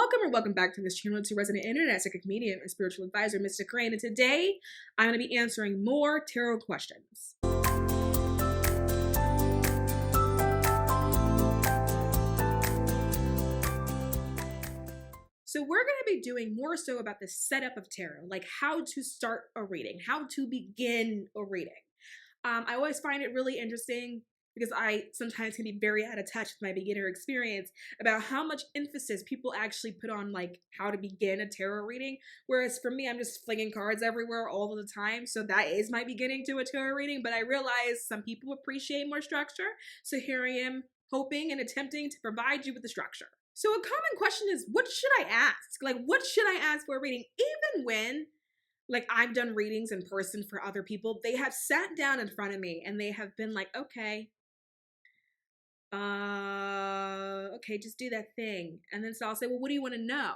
Welcome or welcome back to this channel to resident internet psychic medium and spiritual advisor, Mystic Rain. And today I'm going to be answering more tarot questions. So we're going to be doing more so about the setup of tarot, like how to start a reading, how to begin a reading. I always find it really interesting because I sometimes can be very out of touch with my beginner experience about how much emphasis people actually put on like how to begin a tarot reading. Whereas for me, I'm just flinging cards everywhere all of the time. So that is my beginning to a tarot reading. But I realize some people appreciate more structure. So here I am hoping and attempting to provide you with the structure. So a common question is, what should I ask? Like, what should I ask for a reading? Even when like I've done readings in person for other people, they have sat down in front of me and they have been like, okay, just do that thing. And then so I'll say, well, what do you want to know?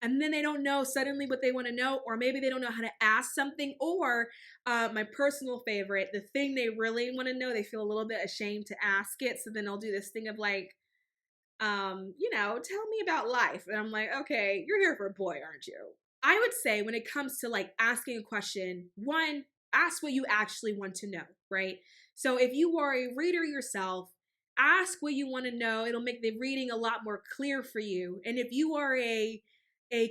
And then they don't know suddenly what they want to know, or maybe they don't know how to ask something, or my personal favorite, the thing they really want to know, they feel a little bit ashamed to ask it. So then I'll do this thing of like, tell me about life. And I'm like, okay, you're here for a boy, aren't you? I would say when it comes to like asking a question, one, ask what you actually want to know, right? So if you are a reader yourself, ask what you want to know. It'll make the reading a lot more clear for you. And if you are a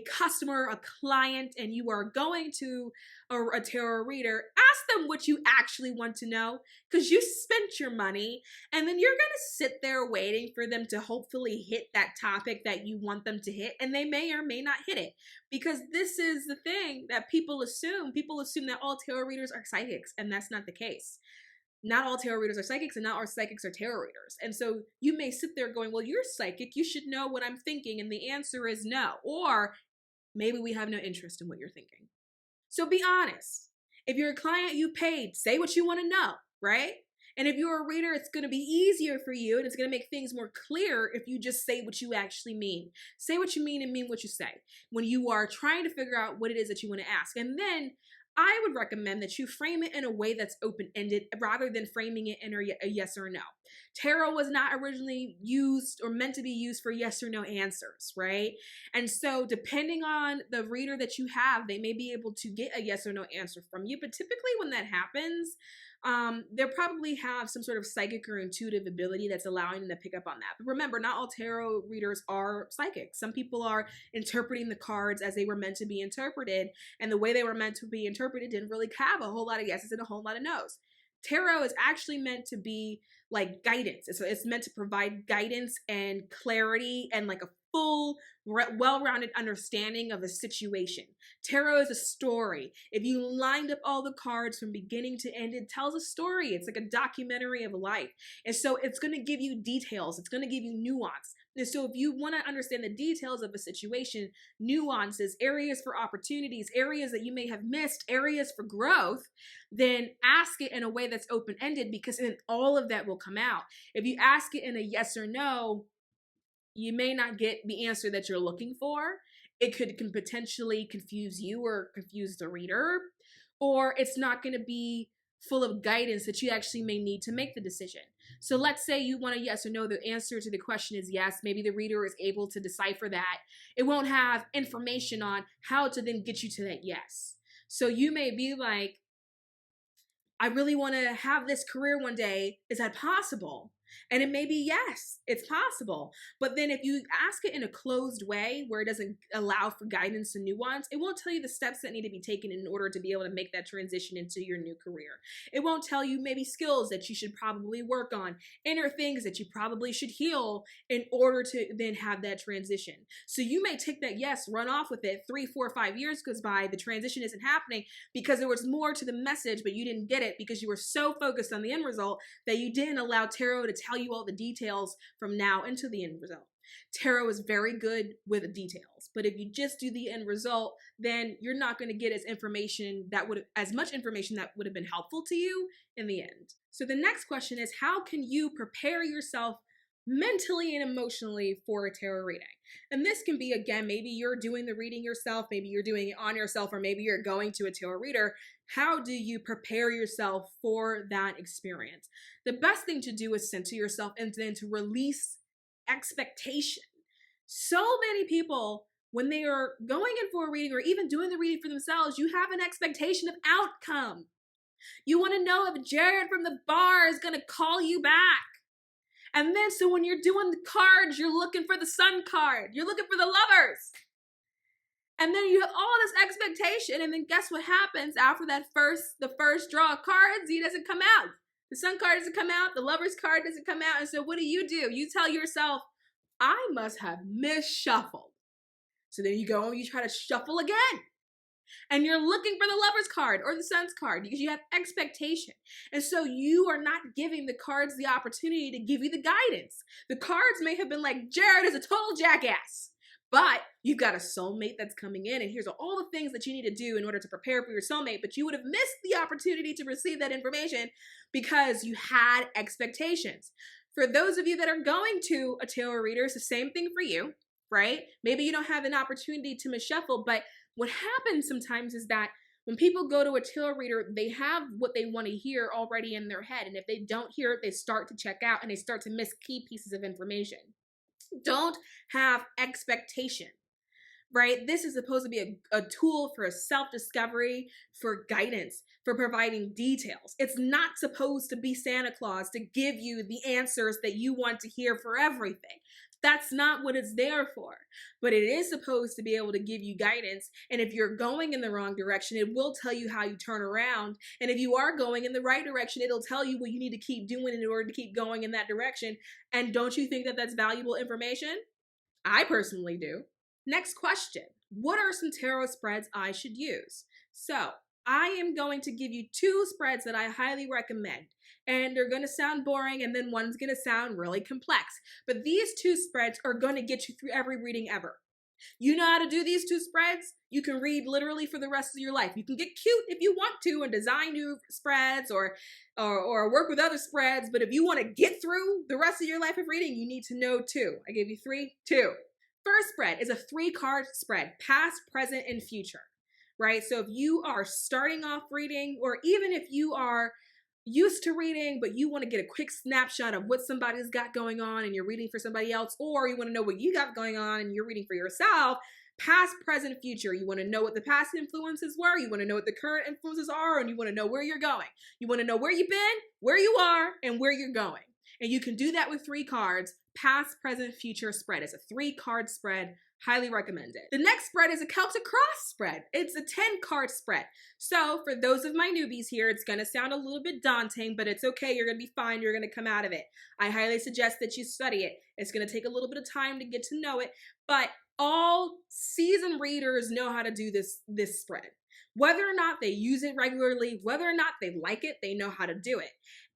customer, a client, and you are going to a tarot reader, ask them what you actually want to know, because you spent your money and then you're going to sit there waiting for them to hopefully hit that topic that you want them to hit, and they may or may not hit it, because this is the thing that people assume. People assume that all tarot readers are psychics, and that's not the case. Not all tarot readers are psychics, and not all psychics are tarot readers. And so you may sit there going, well, you're psychic, you should know what I'm thinking. And the answer is no. Or maybe we have no interest in what you're thinking. So be honest. If you're a client, you paid, say what you want to know, right? And if you're a reader, it's going to be easier for you, and it's going to make things more clear if you just say what you actually mean. Say what you mean and mean what you say when you are trying to figure out what it is that you want to ask. And then I would recommend that you frame it in a way that's open-ended rather than framing it in a yes or no. Tarot was not originally used or meant to be used for yes or no answers, right? And so depending on the reader that you have, they may be able to get a yes or no answer from you. But typically when that happens, they'll probably have some sort of psychic or intuitive ability that's allowing them to pick up on that. But remember, not all tarot readers are psychic. Some people are interpreting the cards as they were meant to be interpreted, and the way they were meant to be interpreted didn't really have a whole lot of yeses and a whole lot of nos. Tarot is actually meant to be like guidance. It's meant to provide guidance and clarity and like a full, well-rounded understanding of a situation. Tarot is a story. If you lined up all the cards from beginning to end, it tells a story. It's like a documentary of life. And so it's going to give you details. It's going to give you nuance. And so if you want to understand the details of a situation, nuances, areas for opportunities, areas that you may have missed, areas for growth, then ask it in a way that's open-ended, because then all of that will come out. If you ask it in a yes or no, you may not get the answer that you're looking for. It can potentially confuse you or confuse the reader, or it's not going to be full of guidance that you actually may need to make the decision. So let's say you want a yes or no. The answer to the question is yes. Maybe the reader is able to decipher that. It won't have information on how to then get you to that yes. So you may be like, I really want to have this career one day. Is that possible? And it may be yes, it's possible. But then if you ask it in a closed way where it doesn't allow for guidance and nuance, it won't tell you the steps that need to be taken in order to be able to make that transition into your new career. It won't tell you maybe skills that you should probably work on, inner things that you probably should heal in order to then have that transition. So you may take that yes, run off with it, 3, 4, 5 years goes by, the transition isn't happening because there was more to the message, but you didn't get it because you were so focused on the end result that you didn't allow tarot to tell you all the details from now into the end result. Tarot is very good with the details, but if you just do the end result, then you're not going to get as much information that would have been helpful to you in the end. So the next question is, how can you prepare yourself mentally and emotionally for a tarot reading? And this can be, again, maybe you're doing the reading yourself, maybe you're doing it on yourself, or maybe you're going to a tarot reader. How do you prepare yourself for that experience? The best thing to do is center yourself and then to release expectation. So many people, when they are going in for a reading or even doing the reading for themselves, you have an expectation of outcome. You want to know if Jared from the bar is going to call you back. And then, so when you're doing the cards, you're looking for the sun card. You're looking for the lovers. And then you have all this expectation, and then guess what happens after the first draw of cards? He doesn't come out. The sun card doesn't come out. The lover's card doesn't come out. And so what do? You tell yourself, I must have misshuffled. So then you go and you try to shuffle again. And you're looking for the lover's card or the sun's card because you have expectation. And so you are not giving the cards the opportunity to give you the guidance. The cards may have been like, Jared is a total jackass. But you've got a soulmate that's coming in, and here's all the things that you need to do in order to prepare for your soulmate, but you would have missed the opportunity to receive that information because you had expectations. For those of you that are going to a tarot reader, it's the same thing for you, right? Maybe you don't have an opportunity to misshuffle, but what happens sometimes is that when people go to a tarot reader, they have what they want to hear already in their head, and if they don't hear it, they start to check out and they start to miss key pieces of information. Don't have expectation, right? This is supposed to be a tool for self-discovery, for guidance, for providing details. It's not supposed to be Santa Claus to give you the answers that you want to hear for everything. That's not what it's there for. But it is supposed to be able to give you guidance. And if you're going in the wrong direction, it will tell you how you turn around. And if you are going in the right direction, it'll tell you what you need to keep doing in order to keep going in that direction. And don't you think that that's valuable information? I personally do. Next question. What are some tarot spreads I should use? So I am going to give you 2 spreads that I highly recommend. And they're going to sound boring, and then one's going to sound really complex. But these 2 spreads are going to get you through every reading ever. You know how to do these 2 spreads? You can read literally for the rest of your life. You can get cute if you want to and design new spreads or work with other spreads. But if you want to get through the rest of your life of reading, you need to know 2. I gave you 3, 2. First spread is a 3-card spread, past, present, and future, right? So if you are starting off reading, or even if you are used to reading, but you want to get a quick snapshot of what somebody's got going on and you're reading for somebody else, or you want to know what you got going on and you're reading for yourself, past, present, future. You want to know what the past influences were, you want to know what the current influences are, and you want to know where you're going. You want to know where you've been, where you are, and where you're going. And you can do that with 3 cards, past, present, future spread. It's a 3-card spread. Highly recommend it. The next spread is a Celtic Cross spread. It's a 10-card spread. So for those of my newbies here, it's going to sound a little bit daunting, but it's okay. You're going to be fine. You're going to come out of it. I highly suggest that you study it. It's going to take a little bit of time to get to know it, but all seasoned readers know how to do this spread. Whether or not they use it regularly, whether or not they like it, they know how to do it.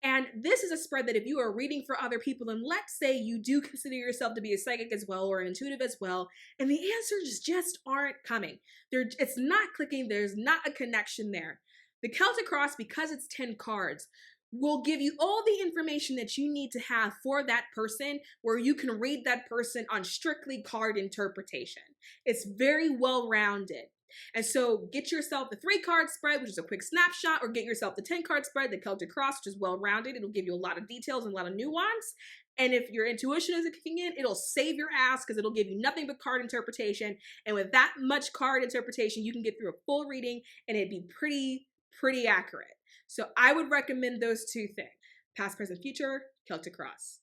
And this is a spread that if you are reading for other people, and let's say you do consider yourself to be a psychic as well or an intuitive as well, and the answers just aren't coming. It's not clicking. There's not a connection there. The Celtic Cross, because it's 10 cards, will give you all the information that you need to have for that person, where you can read that person on strictly card interpretation. It's very well-rounded. And so get yourself the 3-card spread, which is a quick snapshot, or get yourself the 10-card spread, the Celtic Cross, which is well-rounded. It'll give you a lot of details and a lot of nuance. And if your intuition isn't kicking in, it'll save your ass because it'll give you nothing but card interpretation. And with that much card interpretation, you can get through a full reading and it'd be pretty accurate. So I would recommend those 2 things. Past, present, future, Celtic Cross.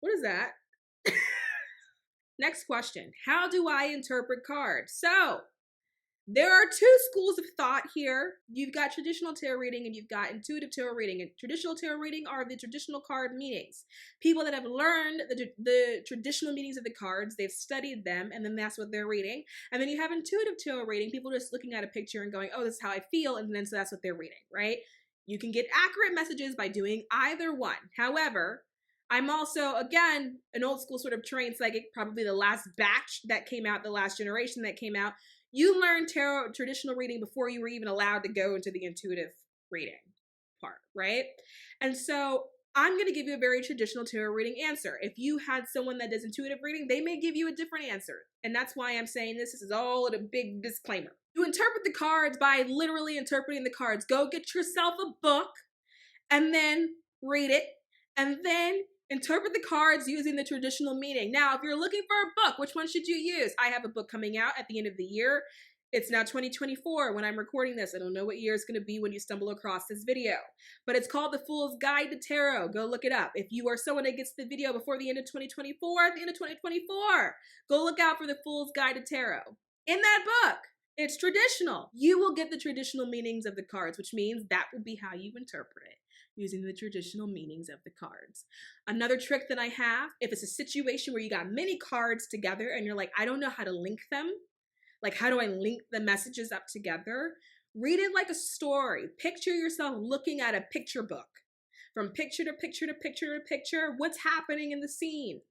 What is that? Next question. How do I interpret cards? So there are 2 schools of thought here. You've got traditional tarot reading and you've got intuitive tarot reading. And traditional tarot reading are the traditional card meanings. People that have learned the traditional meanings of the cards, they've studied them, and then that's what they're reading. And then you have intuitive tarot reading, people just looking at a picture and going, oh, this is how I feel, and then so that's what they're reading, right? You can get accurate messages by doing either one. However, I'm also, again, an old school sort of trained psychic, probably the last batch that came out, the last generation that came out. You learned tarot traditional reading before you were even allowed to go into the intuitive reading part, right? And so I'm going to give you a very traditional tarot reading answer. If you had someone that does intuitive reading, they may give you a different answer. And that's why I'm saying this is all a big disclaimer. You interpret the cards by literally interpreting the cards. Go get yourself a book and then read it. and then interpret the cards using the traditional meaning. Now, if you're looking for a book, which one should you use? I have a book coming out at the end of the year. It's now 2024 when I'm recording this. I don't know what year it's going to be when you stumble across this video, but it's called The Fool's Guide to Tarot. Go look it up. If you are someone that gets the video before the end of 2024, at the end of 2024, go look out for The Fool's Guide to Tarot. In that book, it's traditional. You will get the traditional meanings of the cards, which means that will be how you interpret it, using the traditional meanings of the cards. Another trick that I have, if it's a situation where you got many cards together and you're like, I don't know how to link them, like how do I link the messages up together? Read it like a story. Picture yourself looking at a picture book. From picture to picture to picture to picture, what's happening in the scene?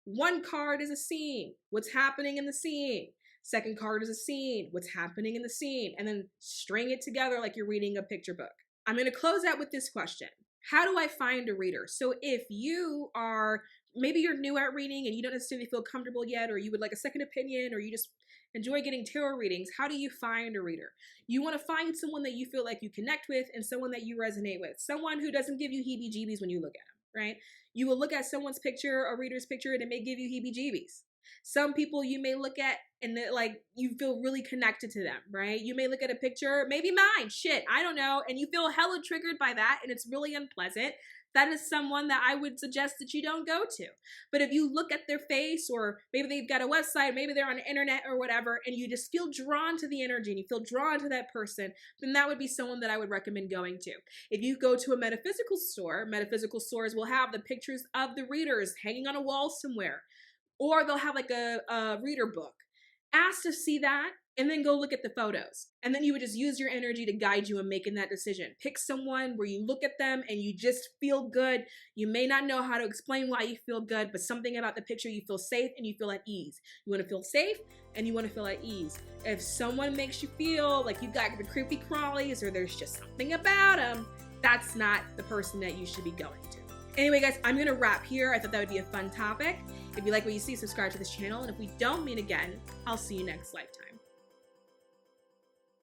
One card is a scene. What's happening in the scene? Second card is a scene. What's happening in the scene? And then string it together like you're reading a picture book. I'm going to close out with this question. How do I find a reader? So if you are, maybe you're new at reading and you don't necessarily feel comfortable yet, or you would like a second opinion, or you just enjoy getting tarot readings, how do you find a reader? You want to find someone that you feel like you connect with and someone that you resonate with. Someone who doesn't give you heebie-jeebies when you look at them, right? You will look at someone's picture, a reader's picture, and it may give you heebie-jeebies. Some people you may look at and like you feel really connected to them, right? You may look at a picture, maybe mine, shit, I don't know, and you feel hella triggered by that and it's really unpleasant. That is someone that I would suggest that you don't go to. But if you look at their face, or maybe they've got a website, maybe they're on the internet or whatever, and you just feel drawn to the energy and you feel drawn to that person, then that would be someone that I would recommend going to. If you go to a metaphysical store, metaphysical stores will have the pictures of the readers hanging on a wall somewhere, or they'll have like a reader book. Ask to see that and then go look at the photos. And then you would just use your energy to guide you in making that decision. Pick someone where you look at them and you just feel good. You may not know how to explain why you feel good, but something about the picture, you feel safe and you feel at ease. You want to feel safe and you want to feel at ease. If someone makes you feel like you got the creepy crawlies or there's just something about them, that's not the person that you should be going to. Anyway, guys, I'm going to wrap here. I thought that would be a fun topic. If you like what you see, subscribe to this channel. And if we don't meet again, I'll see you next lifetime.